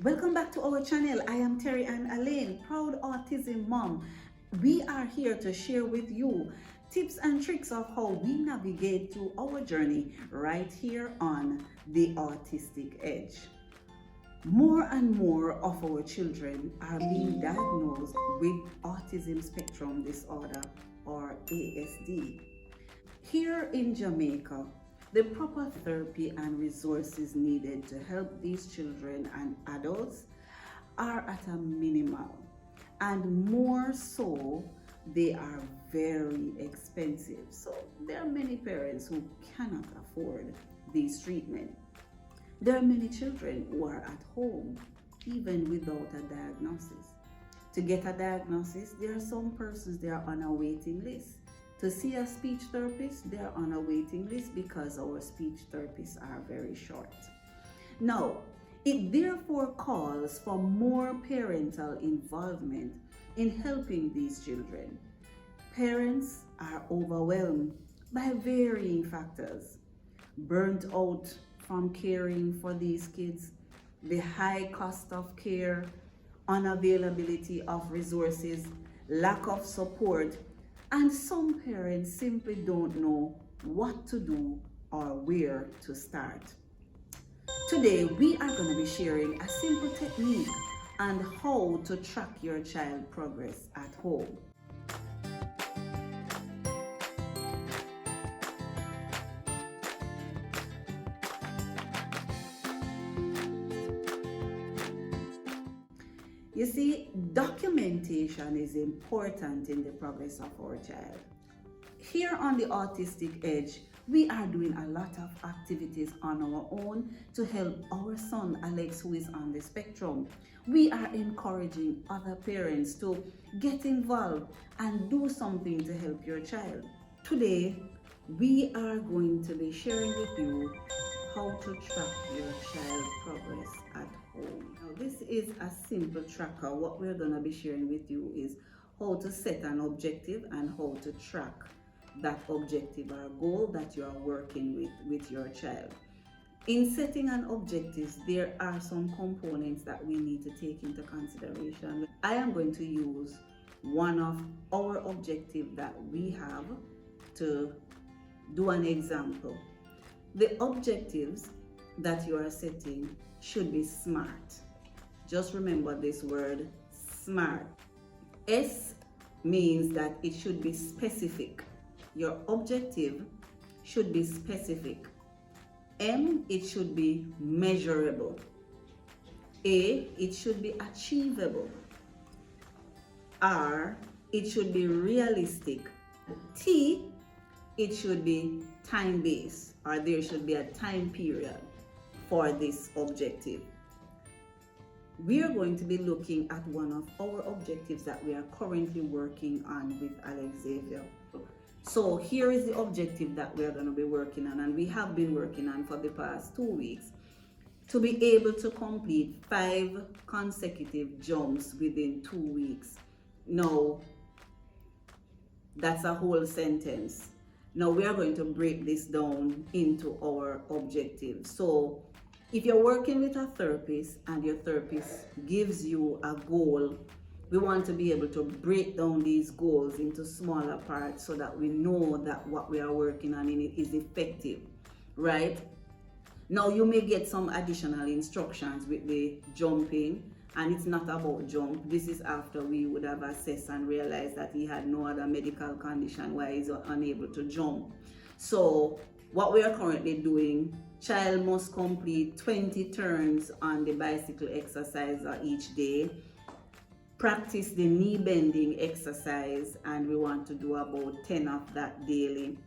Welcome back to our channel. I am Terry and Alleyne, proud autism mom. We are here to share with you tips and tricks of how we navigate through our journey right here on the Autistic Edge. More and more of our children are being diagnosed with autism spectrum disorder or ASD. Here in Jamaica, the proper therapy and resources needed to help these children and adults are at a minimal, and more so, they are very expensive. So there are many parents who cannot afford these treatments. There are many children who are at home even without a diagnosis. To get a diagnosis, there are some persons they are on a waiting list. To see a speech therapist, they are on a waiting list because our speech therapists are very short. Now, it therefore calls for more parental involvement in helping these children. Parents are overwhelmed by varying factors. Burnt out from caring for these kids, the high cost of care, unavailability of resources, lack of support, and some parents simply don't know what to do or where to start. Today, we are going to be sharing a simple technique on how to track your child progress at home. You see, documentation is important in the progress of our child. Here on the Autistic Edge, we are doing a lot of activities on our own to help our son Alex, who is on the spectrum. We are encouraging other parents to get involved and do something to help your child. Today, we are going to be sharing with you how to track your child progress at home. Now, this is a simple tracker. What we're going to be sharing with you is how to set an objective and how to track that objective or goal that you are working with your child. In setting an objective, there are some components that we need to take into consideration. I am going to use one of our objectives that we have to do an example. The objectives that you are setting should be SMART. Just remember this word, SMART. S means that it should be specific. Your objective should be specific. M, it should be measurable. A, it should be achievable. R, it should be realistic. T, it should be time-based, or there should be a time period for this objective. We are going to be looking at one of our objectives that we are currently working on with Alexavier. So here is the objective that we are going to be working on, and we have been working on for the past 2 weeks, to be able to complete 5 consecutive jumps within 2 weeks. Now, that's a whole sentence. Now we are going to break this down into our objectives. So if you're working with a therapist and your therapist gives you a goal, we want to be able to break down these goals into smaller parts so that we know that what we are working on in it is effective, right? Now you may get some additional instructions with the jumping, and it's not about jump. This is after we would have assessed and realized that he had no other medical condition why he's unable to jump. So what we are currently doing, child must complete 20 turns on the bicycle exerciser each day, practice the knee bending exercise, and we want to do about 10 of that daily.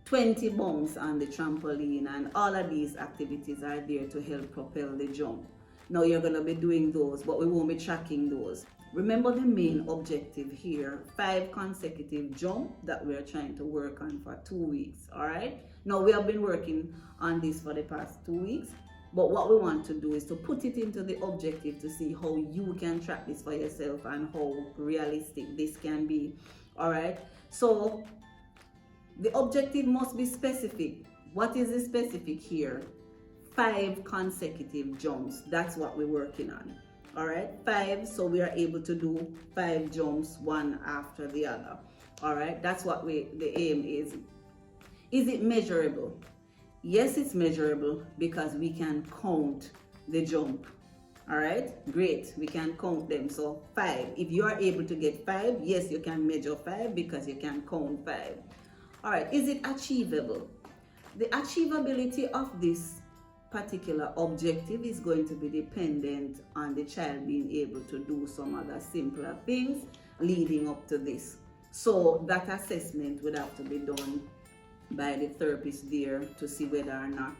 20 bumps on the trampoline, and all of these activities are there to help propel the jump. Now you're going to be doing those, but we won't be tracking those. Remember the main objective here, 5 consecutive jumps that we are trying to work on for 2 weeks, all right? Now we have been working on this for the past 2 weeks, but what we want to do is to put it into the objective to see how you can track this for yourself and how realistic this can be, all right? So the objective must be specific. What is the specific here? 5 consecutive jumps. That's what we're working on. All right, 5. So we are able to do 5 jumps, one after the other. All right, that's what the aim is. Is it measurable? Yes, it's measurable because we can count the jump. All right, great, we can count them. So 5, if you are able to get 5, yes, you can measure 5 because you can count 5. All right, is it achievable? The achievability of this particular objective is going to be dependent on the child being able to do some other simpler things leading up to this. So that assessment would have to be done by the therapist there to see whether or not,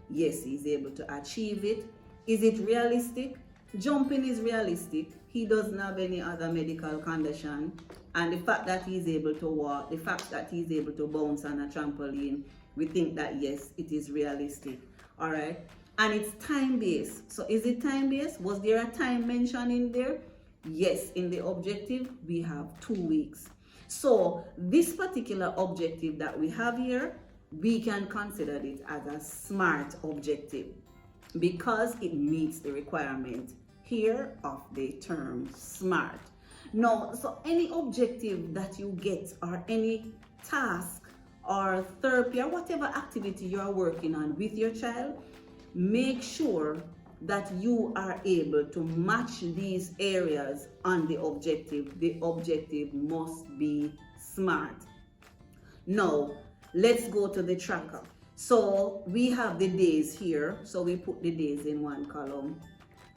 yes, he's able to achieve it. Is it realistic? Jumping is realistic. He doesn't have any other medical condition. And the fact that he's able to walk, the fact that he's able to bounce on a trampoline, we think that yes, it is realistic. All right. And it's time-based. So is it time-based? Was there a time mentioned in there? Yes, in the objective, we have 2 weeks. So this particular objective that we have here, we can consider it as a SMART objective because it meets the requirement here of the term SMART. Now, so any objective that you get or any task or therapy or whatever activity you are working on with your child, make sure that you are able to match these areas on the objective. The objective must be SMART. Now, let's go to the tracker. So we have the days here. So we put the days in one column,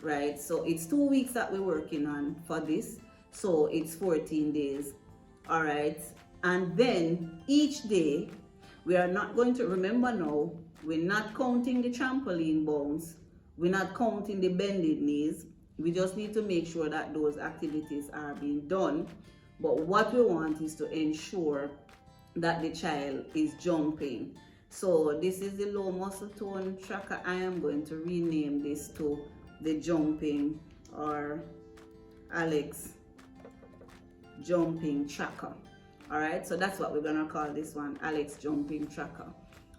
right? So it's 2 weeks that we're working on for this. So it's 14 days, all right? And then each day, we are not going to, remember now, we're not counting the trampoline bounce. We're not counting the bended knees. We just need to make sure that those activities are being done. But what we want is to ensure that the child is jumping. So this is the low muscle tone tracker. I am going to rename this to the jumping or Alex jumping tracker. All right, so that's what we're gonna call this one, Alex jumping tracker.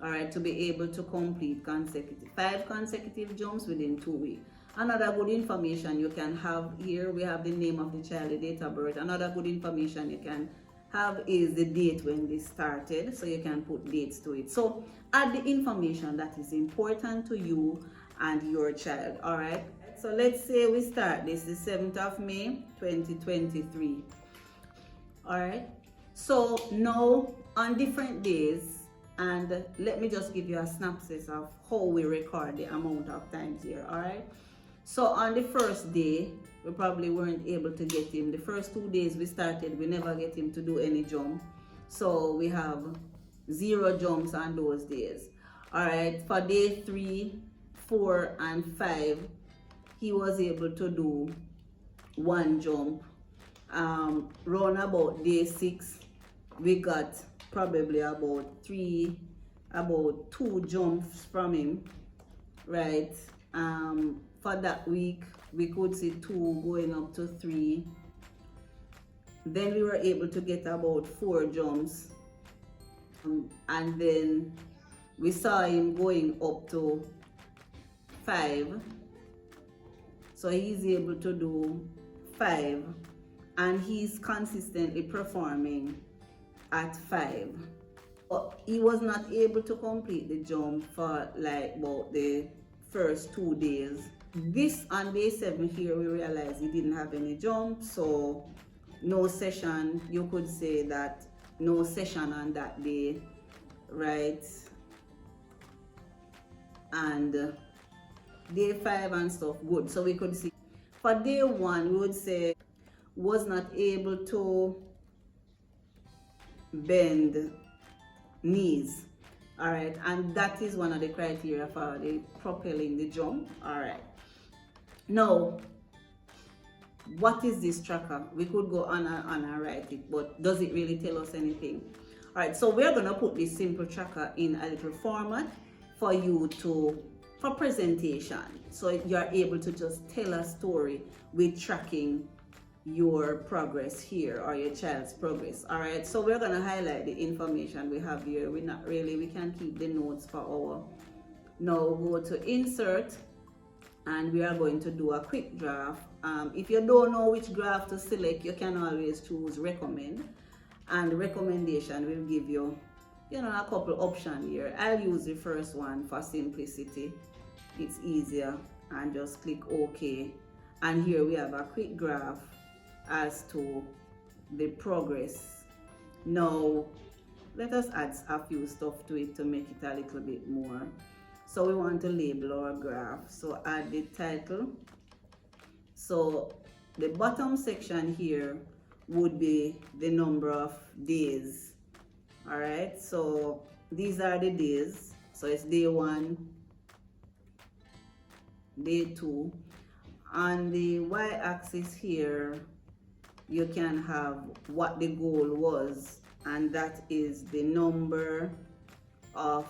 All right, to be able to complete 5 consecutive jumps within 2 weeks. Another good information you can have here, we have the name of the child, the date of birth. Another good information you can have is the date when this started, so you can put dates to it. So add the information that is important to you and your child. All right, so let's say we start this the 7th of May 2023. All right, so now on different days, and let me just give you a synopsis of how we record the amount of times here. All right, so on the first day we probably weren't able to get him. The first 2 days we started, we never get him to do any jump, so we have 0 jumps on those days. All right, for day 3, 4 and 5 he was able to do 1 jump. Round about day 6 we got probably about 2 jumps from him, right? For that week we could see 2 going up to 3. Then we were able to get about 4 jumps, and then we saw him going up to 5, so he's able to do 5 and he's consistently performing at 5. But he was not able to complete the jump for like about the first 2 days. This on day 7 here we realized he didn't have any jump, so no session. You could say that no session on that day, right? And day 5 and stuff good. So we could see for day 1 we would say was not able to bend knees. All right, and that is one of the criteria for the propelling the jump. All right, now what is this tracker? We could go on and write it, but does it really tell us anything? All right, so we're gonna put this simple tracker in a little format for you for presentation, so you're able to just tell a story with tracking your progress here or your child's progress. All right, so we're going to highlight the information we have here. We can keep the notes for Now go to insert, and we are going to do a quick graph. If you don't know which graph to select, you can always choose recommend, and recommendation will give you, a couple options here. I'll use the first one for simplicity. It's easier, and just click OK. And here we have a quick graph as to the progress. Now let us add a few stuff to it to make it a little bit more. So we want to label our graph. So add the title. So the bottom section here would be the number of days. All right, so these are the days. So it's day 1, day 2. On the y-axis here, you can have what the goal was, and that is the number of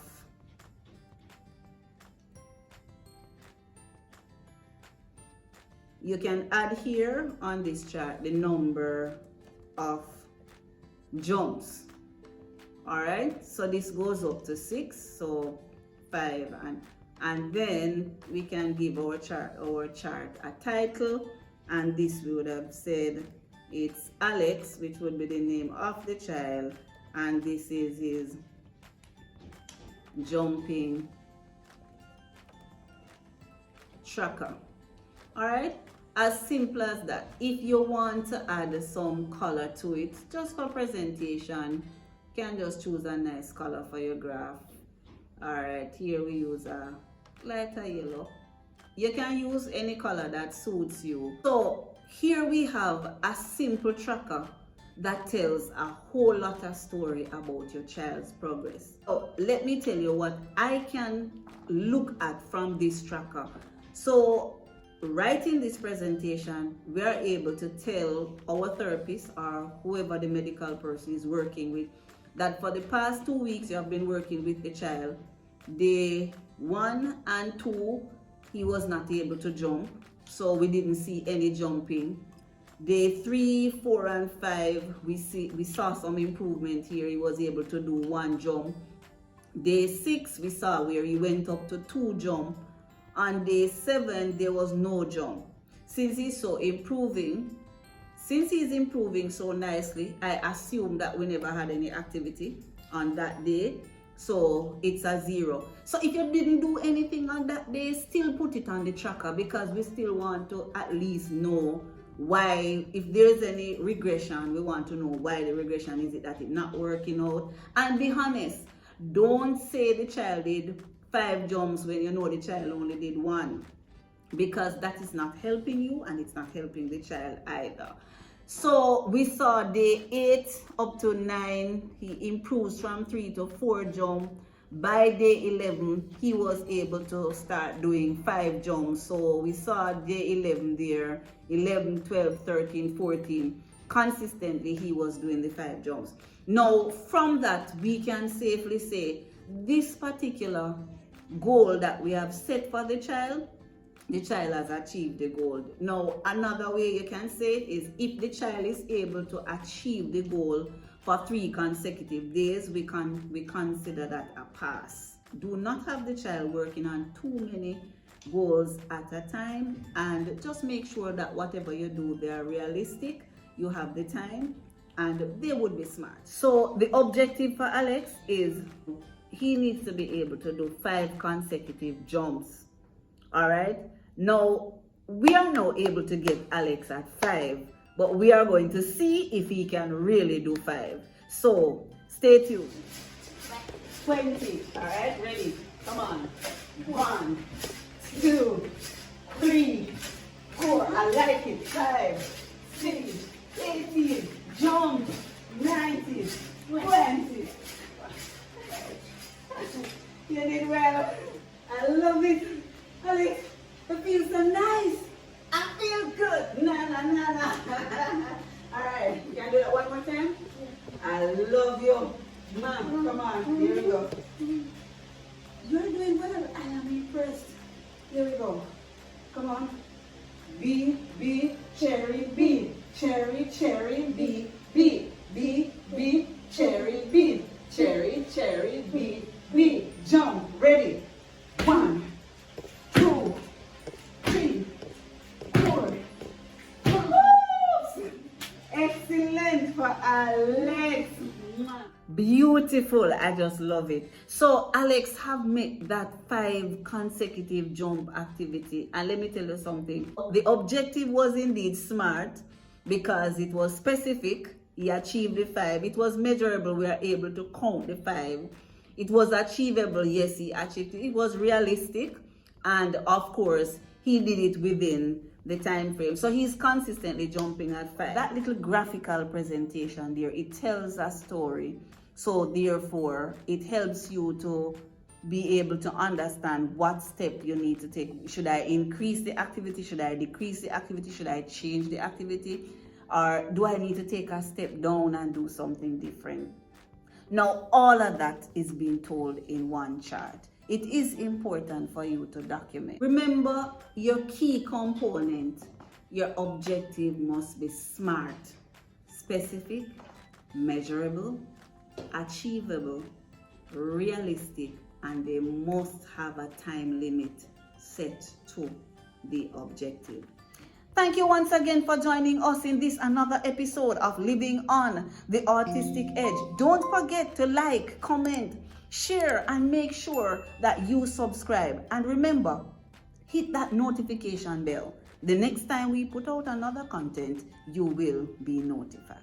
you can add here on this chart the number of jumps. All right, so this goes up to 6, so 5, and then we can give our chart a title, and this we would have said it's Alex, which would be the name of the child, and this is his jumping tracker. All right, as simple as that. If you want to add some color to it, just for presentation, you can just choose a nice color for your graph. All right, here we use a lighter yellow. You can use any color that suits you. So here we have a simple tracker that tells a whole lot of story about your child's progress. So let me tell you what I can look at from this tracker. So right in this presentation, we are able to tell our therapist or whoever the medical person is working with that for the past 2 weeks you have been working with the child. Day 1 and 2, he was not able to jump, so we didn't see any jumping. Day 3, 4, and 5, we saw some improvement here. He was able to do 1 jump. Day 6, we saw where he went up to 2 jump. On day 7, there was no jump. Since he's improving so nicely, I assume that we never had any activity on that day. So it's a 0. So if you didn't do anything on that day, still put it on the tracker, because we still want to at least know why. If there's any regression, we want to know why the regression is it that it's not working out. And be honest, don't say the child did 5 jumps when you know the child only did 1, because that is not helping you and it's not helping the child either. So we saw day 8 up to 9, he improves from 3 to 4 jump. By day 11, he was able to start doing 5 jumps. So we saw day 11 there, 11, 12, 13, 14. Consistently, he was doing the 5 jumps. Now, from that, we can safely say this particular goal that we have set for the child has achieved the goal. Now, another way you can say it is if the child is able to achieve the goal for 3 consecutive days, we consider that a pass. Do not have the child working on too many goals at a time, and just make sure that whatever you do, they are realistic, you have the time, and they would be smart. So the objective for Alex is he needs to be able to do 5 consecutive jumps. All right, now we are now able to get Alex at 5, but we are going to see if he can really do 5. So stay tuned. 20. All right, ready? Come on. 1, 2, 3, 4. I like it. 5, 6, 18. Jump. 19, 20. You did well. I love it. Alex, it feels so nice. I feel good. Na. All right, you can do that one more time? I love you. Mom, come on. Here we go. You're doing well. I am impressed. Here we go. Come on. B, cherry, B. Cherry, B. B, cherry, B. Cherry, B. Jump. Ready? 1, Alex. Beautiful. I just love it. So Alex have made that 5 consecutive jump activity, and let me tell you something. The objective was indeed SMART because it was specific. He achieved the 5. It was measurable. We are able to count the 5. It was achievable. Yes, he achieved it. It was realistic, and of course he did it within the time frame. So he's consistently jumping at 5. That little graphical presentation there, it tells a story. So therefore, it helps you to be able to understand what step you need to take. Should I increase the activity? Should I decrease the activity? Should I change the activity? Or do I need to take a step down and do something different? Now, all of that is being told in one chart. It is important for you to document. Remember, your key component, your objective must be SMART: specific, measurable, achievable, realistic, and they must have a time limit set to the objective. Thank you once again for joining us in this another episode of Living on the Autistic Edge. Don't forget to like, comment, share, and make sure that you subscribe. And remember, hit that notification bell. The next time we put out another content, you will be notified.